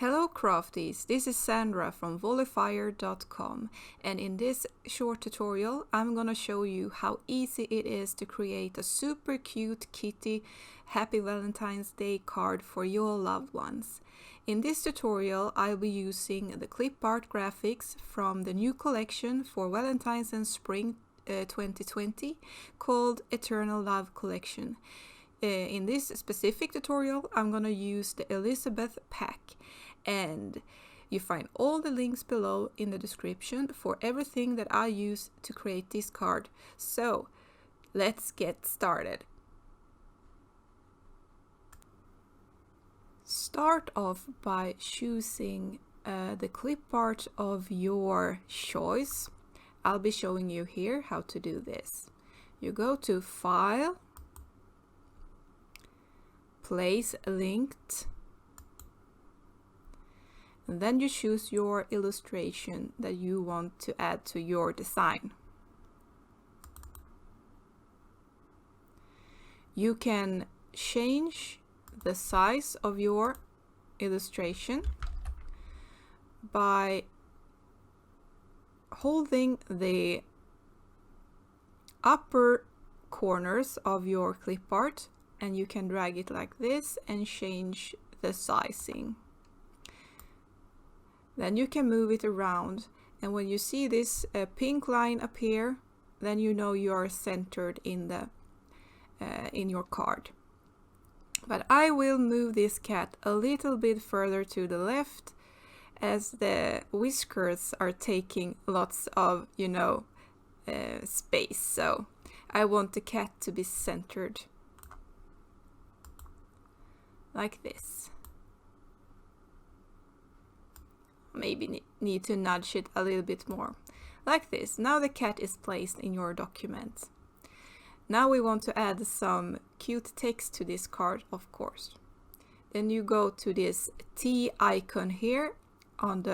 Hello crafties, this is Sandra from Wallifyer.com, and in this short tutorial I'm gonna show you how easy it is to create a super cute kitty Happy Valentine's Day card for your loved ones. In this tutorial I'll be using the clipart graphics from the new collection for Valentine's and Spring 2020 called Eternal Love Collection. In this specific tutorial I'm gonna use the Elizabeth pack, and you find all the links below in the description for everything that I use to create this card. So let's get started. Start off by choosing the clip art of your choice. I'll be showing you here how to do this. You go to File, Place Linked, and then you choose your illustration that you want to add to your design. You can change the size of your illustration by holding the upper corners of your clip art, and you can drag it like this and change the sizing. Then you can move it around, and when you see this pink line appear, then you know you are centered in your card. But I will move this cat a little bit further to the left, as the whiskers are taking lots of, space. So I want the cat to be centered like this. Maybe need to nudge it a little bit more, like this. Now the cat is placed in your document. Now we want to add some cute text to this card, of course. Then you go to this T icon here on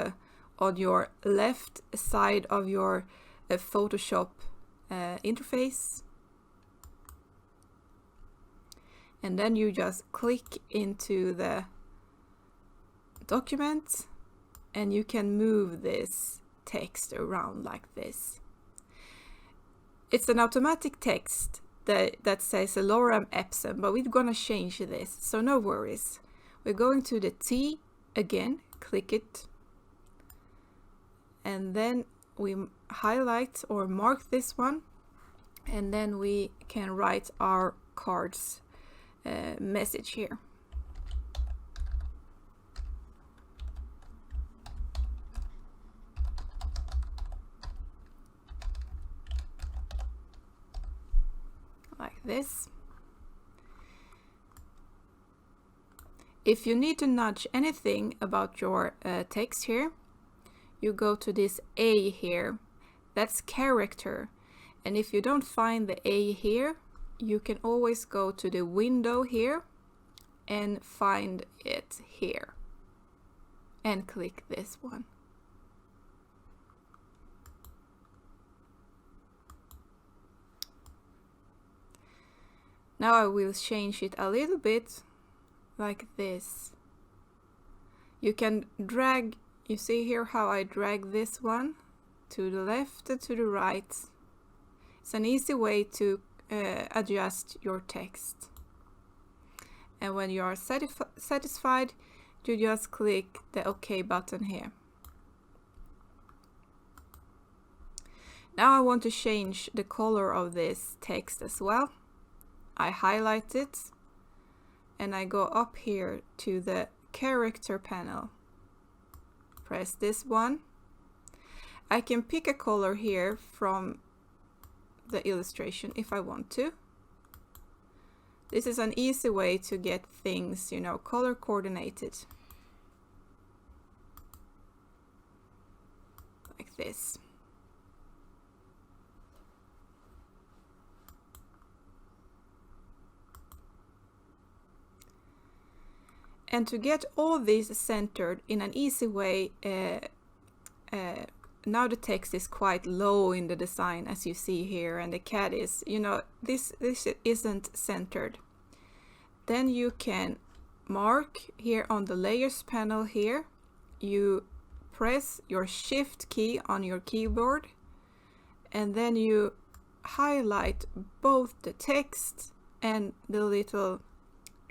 your left side of your Photoshop interface, and then you just click into the document, and you can move this text around like this. It's an automatic text that says Lorem Ipsum, but we're gonna change this, so no worries. We're going to the T again, click it, and then we highlight or mark this one, and then we can write our card's message here. Like this. If you need to nudge anything about your text here, you go to this A here. That's character. And if you don't find the A here, you can always go to the window here and find it here. And click this one. Now I will change it a little bit like this. You can drag, you see here how I drag this one to the left and to the right. It's an easy way to adjust your text. And when you are satisfied, you just click the OK button here. Now I want to change the color of this text as well. I highlight it, and I go up here to the character panel. Press this one. I can pick a color here from the illustration if I want to. This is an easy way to get things, color coordinated. Like this. And to get all these centered in an easy way, now the text is quite low in the design, as you see here, and the cat is, this isn't centered. Then you can mark here on the layers panel here you press your shift key on your keyboard, and then you highlight both the text and the little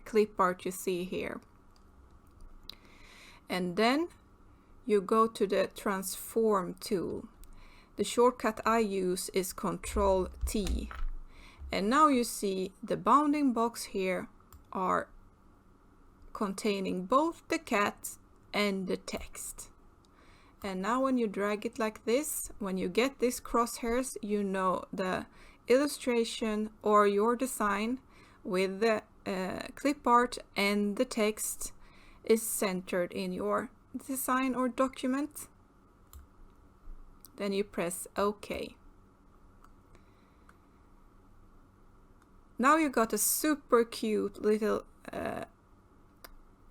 clip art you see here. And then you go to the transform tool. The shortcut I use is Ctrl T. And now you see the bounding box here are containing both the cat and the text. And now when you drag it like this, when you get these crosshairs, you know the illustration or your design with the clip art and the text is centered in your design or document. Then you press OK. Now you got a super cute little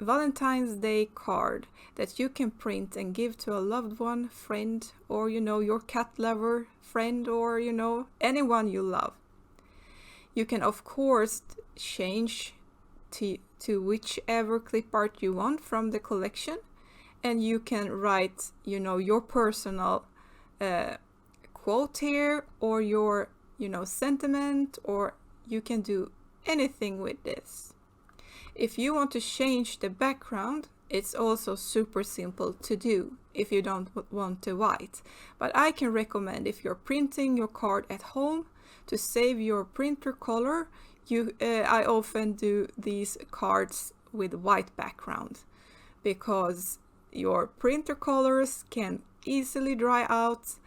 Valentine's Day card that you can print and give to a loved one, friend, or your cat lover friend, or anyone you love. You can of course change to whichever clip art you want from the collection, and you can write your personal quote here, or your sentiment, or you can do anything with this. If you want to change the background, it's also super simple to do if you don't want the white. But I can recommend, if you're printing your card at home, to save your printer color. I often do these cards with white background, because your printer colors can easily dry out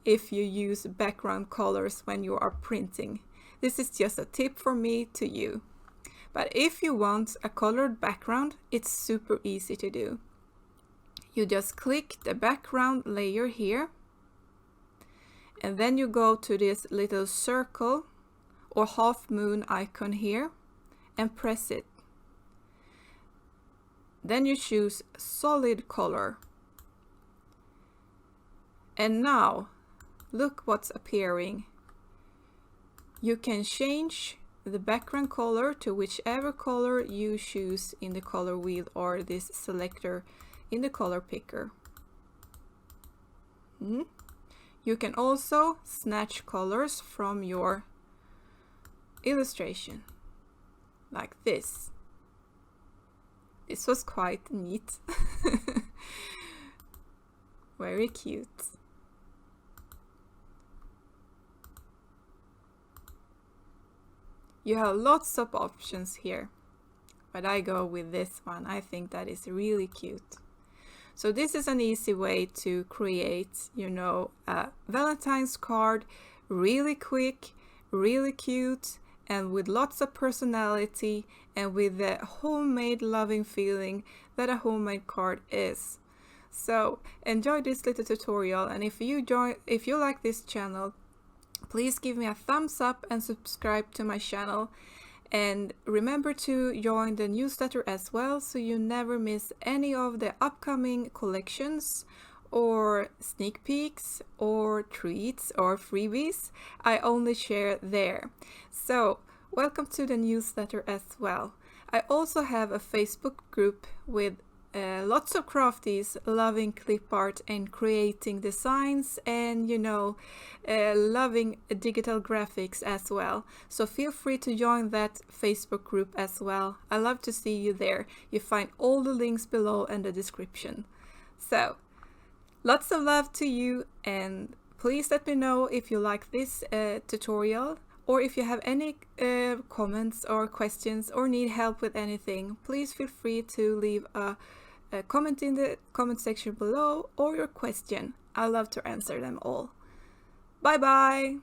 if you use background colors when you are printing. This is just a tip from me to you. But if you want a colored background, it's super easy to do. You just click the background layer here, and then you go to this little circle or half moon icon here and press it. Then you choose solid color. And now, look what's appearing. You can change the background color to whichever color you choose in the color wheel or this selector in the color picker. You can also snatch colors from your illustration, like this. This was quite neat. Very cute. You have lots of options here, but I go with this one. I think that is really cute. So this is an easy way to create, a Valentine's card, really quick, really cute, and with lots of personality, and with the homemade loving feeling that a homemade card is. So enjoy this little tutorial, and if you like this channel, please give me a thumbs up and subscribe to my channel. And remember to join the newsletter as well, so you never miss any of the upcoming collections or sneak peeks or treats or freebies I only share there. So welcome to the newsletter as well. I also have a Facebook group with lots of crafties loving clip art and creating designs, and loving digital graphics as well. So feel free to join that Facebook group as well. I love to see you there. You find all the links below in the description. So lots of love to you, and please let me know if you like this tutorial, or if you have any comments or questions or need help with anything. Please feel free to leave a comment in the comment section below, or your question. I love to answer them all. Bye bye!